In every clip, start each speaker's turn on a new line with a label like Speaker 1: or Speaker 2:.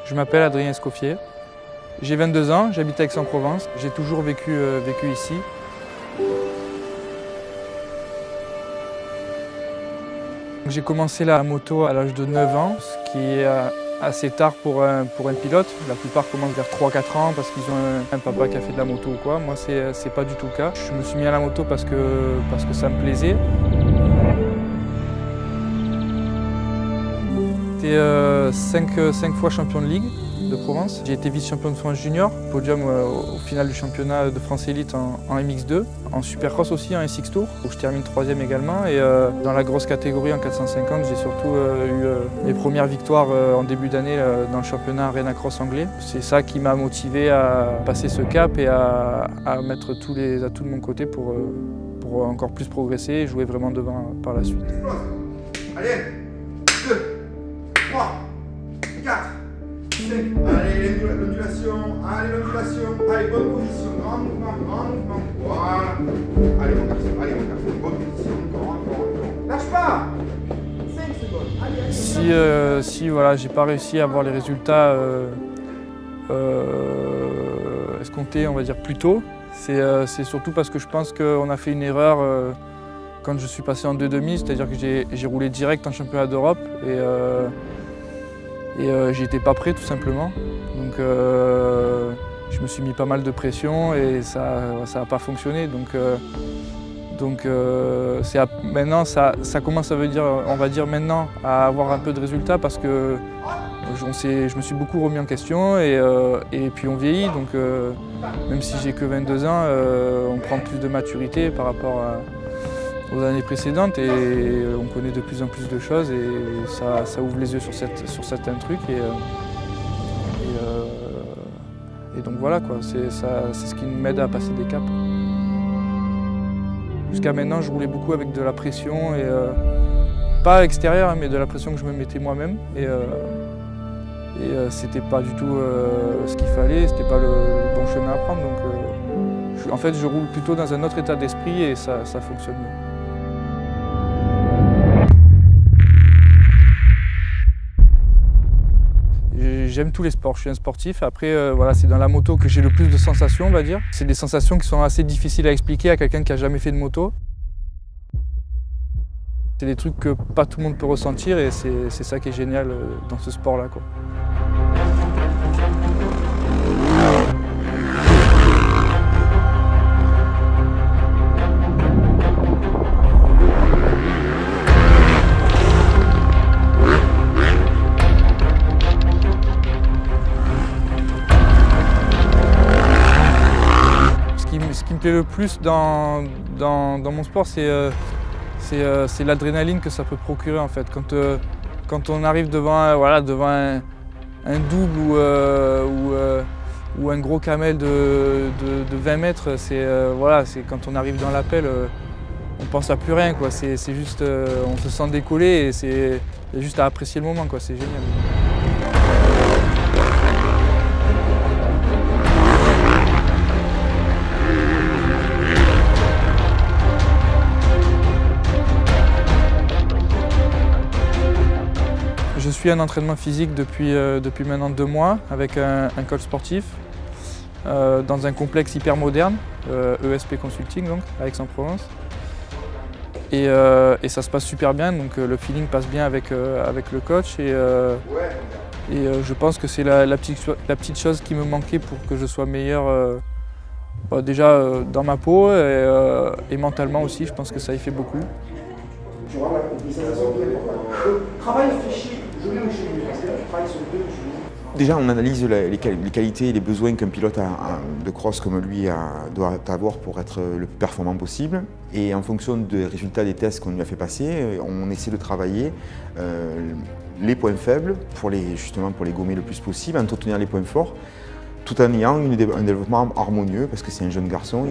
Speaker 1: Je m'appelle Adrien Escoffier. J'ai 22 ans, j'habite à Aix-en-Provence. J'ai toujours vécu ici. J'ai commencé la moto à l'âge de 9 ans, ce qui est assez tard pour un pilote. La plupart commencent vers 3-4 ans parce qu'ils ont un papa qui a fait de la moto ou quoi. Moi, c'est pas du tout le cas. Je me suis mis à la moto parce que ça me plaisait. J'étais 5 fois champion de Ligue de Provence. J'ai été vice-champion de France junior, podium au final du championnat de France élite en MX2, en Supercross aussi, en SX Tour, où je termine 3e également. Et dans la grosse catégorie en 450, j'ai surtout eu mes premières victoires en début d'année dans le championnat Arena Cross anglais. C'est ça qui m'a motivé à passer ce cap et à mettre tous les atouts de mon côté pour encore plus progresser et jouer vraiment devant par la suite.
Speaker 2: Allez, 2, 3, 4, 5. Allez, l'ondulation, allez, bonne position, grand mouvement, voilà. Allez, mon garçon, bonne position, encore. Lâche pas. 5 secondes, allez.
Speaker 1: Si voilà, j'ai pas réussi à avoir les résultats escomptés, on va dire, plus tôt, c'est surtout parce que je pense qu'on a fait une erreur quand je suis passé en 2,5, c'est-à-dire que j'ai roulé direct en championnat d'Europe et j'étais pas prêt tout simplement. Donc je me suis mis pas mal de pression et ça n'a pas fonctionné. Maintenant ça commence à on va dire maintenant à avoir un peu de résultats parce que je me suis beaucoup remis en question et puis on vieillit, donc même si j'ai que 22 ans, on prend plus de maturité par rapport aux années précédentes et on connaît de plus en plus de choses et ça ouvre les yeux sur certains trucs et donc voilà quoi, c'est ce qui m'aide à passer des caps. Jusqu'à maintenant, je roulais beaucoup avec de la pression et pas extérieure, mais de la pression que je me mettais moi-même et c'était pas du tout ce qu'il fallait, c'était pas le bon chemin à prendre. Donc en fait, je roule plutôt dans un autre état d'esprit et ça fonctionne mieux. J'aime tous les sports, je suis un sportif. Après, voilà, c'est dans la moto que j'ai le plus de sensations, on va dire. C'est des sensations qui sont assez difficiles à expliquer à quelqu'un qui n'a jamais fait de moto. C'est des trucs que pas tout le monde peut ressentir et c'est ça qui est génial dans ce sport-là, quoi. Ce qui me plaît le plus dans mon sport, c'est l'adrénaline que ça peut procurer en fait. Quand on arrive devant un double ou un gros camel de 20 mètres, c'est quand on arrive dans l'appel, on pense à plus rien, quoi. C'est juste, on se sent décoller et c'est juste à apprécier le moment, quoi. C'est génial. Je suis en entraînement physique depuis maintenant 2 mois avec un coach sportif dans un complexe hyper moderne, ESP Consulting donc, à Aix-en-Provence. Et ça se passe super bien, donc le feeling passe bien avec le coach et je pense que c'est la petite chose qui me manquait pour que je sois meilleur déjà dans ma peau et mentalement aussi, je pense que ça y fait beaucoup.
Speaker 2: Tu vois, une sensation très importante. Le travail fait chier, je vais chez lui, c'est-à-dire que tu travailles sur 2 choses.
Speaker 3: Déjà, on analyse les qualités et les besoins qu'un pilote de cross comme lui doit avoir pour être le plus performant possible. Et en fonction des résultats des tests qu'on lui a fait passer, on essaie de travailler les points faibles pour les gommer le plus possible, entretenir les points forts, tout en ayant un développement harmonieux, parce que c'est un jeune garçon,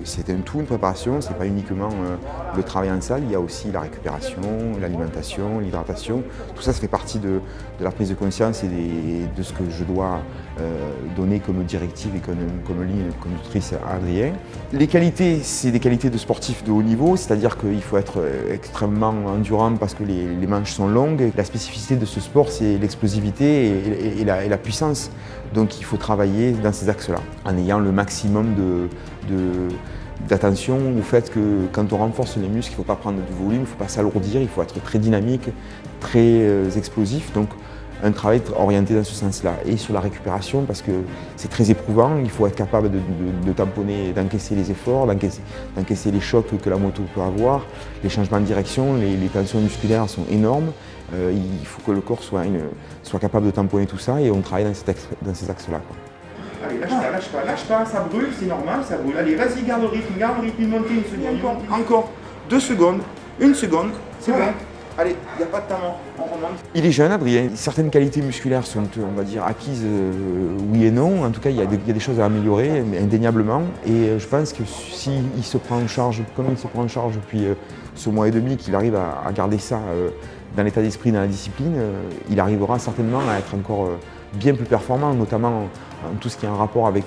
Speaker 3: c'est un tout, une préparation, c'est pas uniquement le travail en salle, il y a aussi la récupération, l'alimentation, l'hydratation, tout ça, ça fait partie de la prise de conscience et de ce que je dois donner comme directive et comme ligne conductrice à Adrien. Les qualités, c'est des qualités de sportif de haut niveau, c'est-à-dire qu'il faut être extrêmement endurant parce que les manches sont longues. La spécificité de ce sport, c'est l'explosivité et la puissance. Donc il faut travailler dans ces axes-là, en ayant le maximum d'attention au fait que quand on renforce les muscles, il ne faut pas prendre du volume, il ne faut pas s'alourdir, il faut être très dynamique, très explosif. Donc un travail orienté dans ce sens-là. Et sur la récupération, parce que c'est très éprouvant, il faut être capable de tamponner, d'encaisser les efforts, d'encaisser les chocs que la moto peut avoir. Les changements de direction, les tensions musculaires sont énormes. Il faut que le corps soit capable de tamponner tout ça et on travaille dans ces axes-là.
Speaker 2: Allez, lâche pas, ça brûle, c'est normal, ça brûle. Allez, vas-y, garde le rythme, une montée, une seconde, encore, 2 secondes, 1 seconde, c'est bon. Allez, il n'y a pas de temps mort, on remonte.
Speaker 3: Il est jeune, Adrien. Certaines qualités musculaires sont, on va dire, acquises, oui et non. En tout cas, il y a des choses à améliorer, indéniablement. Et je pense que s'il se prend en charge, comme il se prend en charge depuis ce mois et demi, qu'il arrive à garder ça dans l'état d'esprit, dans la discipline, il arrivera certainement à être encore bien plus performant, notamment en tout ce qui est en rapport avec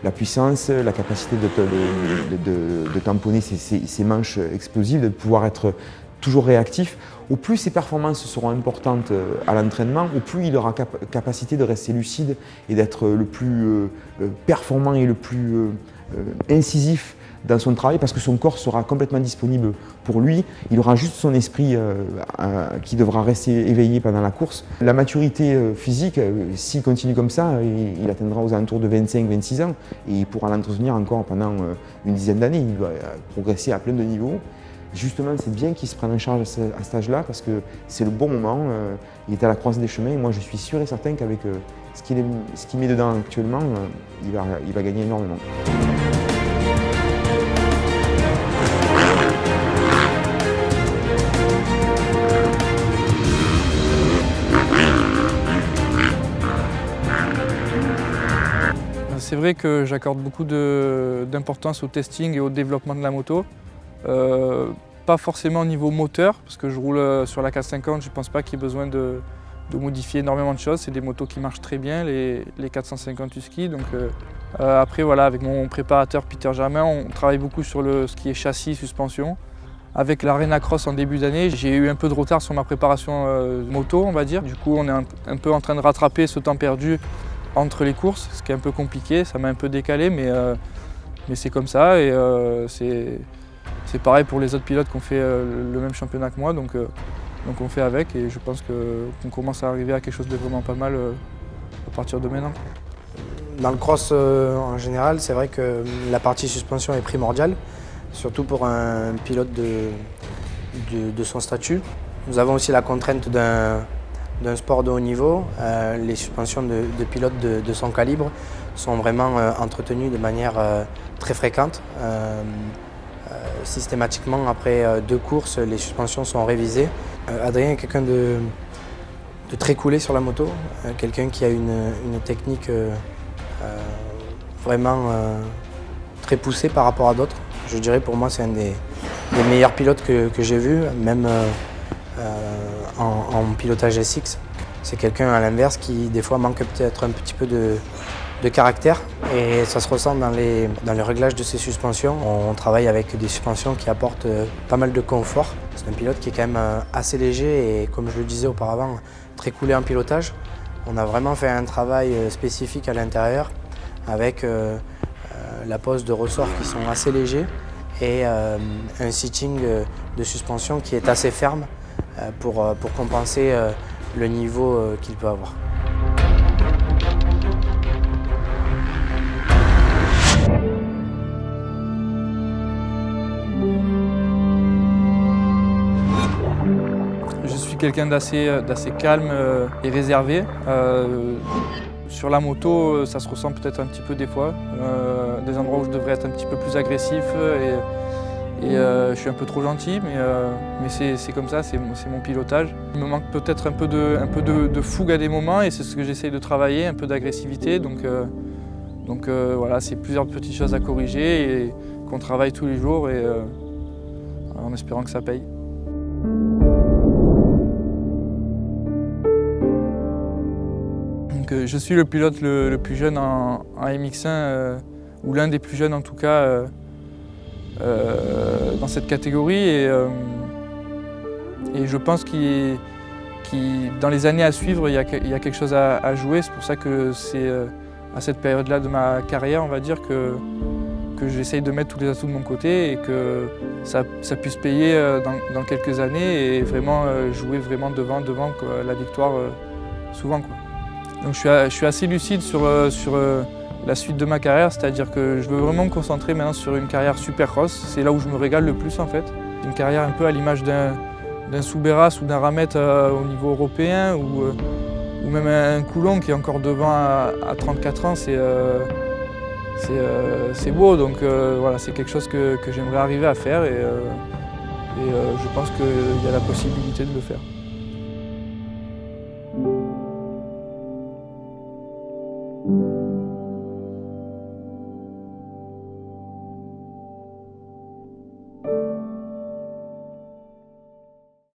Speaker 3: la puissance, la capacité de tamponner ses manches explosives, de pouvoir être toujours réactif. Au plus ses performances seront importantes à l'entraînement, au plus il aura capacité de rester lucide et d'être le plus performant et le plus incisif dans son travail, parce que son corps sera complètement disponible pour lui. Il aura juste son esprit qui devra rester éveillé pendant la course. La maturité physique, s'il continue comme ça, il atteindra aux alentours de 25-26 ans et il pourra l'entretenir encore pendant une dizaine d'années. Il va progresser à plein de niveaux. Justement, c'est bien qu'il se prenne en charge à cet âge-là parce que c'est le bon moment. Il est à la croisée des chemins et moi je suis sûr et certain qu'avec ce qu'il met dedans actuellement, il va gagner énormément.
Speaker 1: C'est vrai que j'accorde beaucoup d'importance au testing et au développement de la moto. Pas forcément au niveau moteur, parce que je roule sur la 450, je ne pense pas qu'il y ait besoin de modifier énormément de choses. C'est des motos qui marchent très bien, les 450 Husky. Donc, après, voilà, avec mon préparateur Peter Germain, on travaille beaucoup sur ce qui est châssis, suspension. Avec l'Arena Cross en début d'année, j'ai eu un peu de retard sur ma préparation moto, on va dire. Du coup, on est un peu en train de rattraper ce temps perdu entre les courses, ce qui est un peu compliqué, ça m'a un peu décalé, mais c'est comme ça et c'est pareil pour les autres pilotes qui ont fait le même championnat que moi, donc on fait avec et je pense qu'on commence à arriver à quelque chose de vraiment pas mal à partir de maintenant.
Speaker 4: Dans le cross en général, c'est vrai que la partie suspension est primordiale, surtout pour un pilote de son statut. Nous avons aussi la contrainte d'un sport de haut niveau. Les suspensions de pilotes de son calibre sont vraiment entretenues de manière très fréquente. Systématiquement, après 2 courses, les suspensions sont révisées. Adrien est quelqu'un de très coulé sur la moto, quelqu'un qui a une technique vraiment très poussée par rapport à d'autres. Je dirais pour moi c'est un des meilleurs pilotes que j'ai vu, même en pilotage SX. C'est quelqu'un à l'inverse qui des fois manque peut-être un petit peu de caractère et ça se ressent dans les réglages de ses suspensions. On travaille avec des suspensions qui apportent pas mal de confort. C'est un pilote qui est quand même assez léger et comme je le disais auparavant, très coulé en pilotage. On a vraiment fait un travail spécifique à l'intérieur avec la pose de ressorts qui sont assez légers et un seating de suspension qui est assez ferme pour compenser le niveau qu'il peut avoir.
Speaker 1: Je suis quelqu'un d'assez calme et réservé. Sur la moto, ça se ressent peut-être un petit peu des fois. Des endroits où je devrais être un petit peu plus agressif Et je suis un peu trop gentil, mais c'est comme ça, c'est mon pilotage. Il me manque peut-être un peu de fougue à des moments et c'est ce que j'essaye de travailler, un peu d'agressivité. Donc voilà, c'est plusieurs petites choses à corriger et qu'on travaille tous les jours et en espérant que ça paye. Donc, je suis le pilote le plus jeune en MX1, ou l'un des plus jeunes en tout cas, dans cette catégorie. Et je pense que dans les années à suivre, il y a quelque chose à jouer. C'est pour ça que c'est à cette période-là de ma carrière, on va dire, que j'essaye de mettre tous les atouts de mon côté et que ça puisse payer dans quelques années et vraiment jouer vraiment devant la victoire souvent, quoi. Donc je suis assez lucide sur la suite de ma carrière, c'est-à-dire que je veux vraiment me concentrer maintenant sur une carrière supercross. C'est là où je me régale le plus en fait. Une carrière un peu à l'image d'un Soubeyras ou d'un Ramette au niveau européen ou même un Coulon qui est encore devant à 34 ans. C'est beau, donc voilà, c'est quelque chose que j'aimerais arriver à faire et je pense qu'il y a la possibilité de le faire.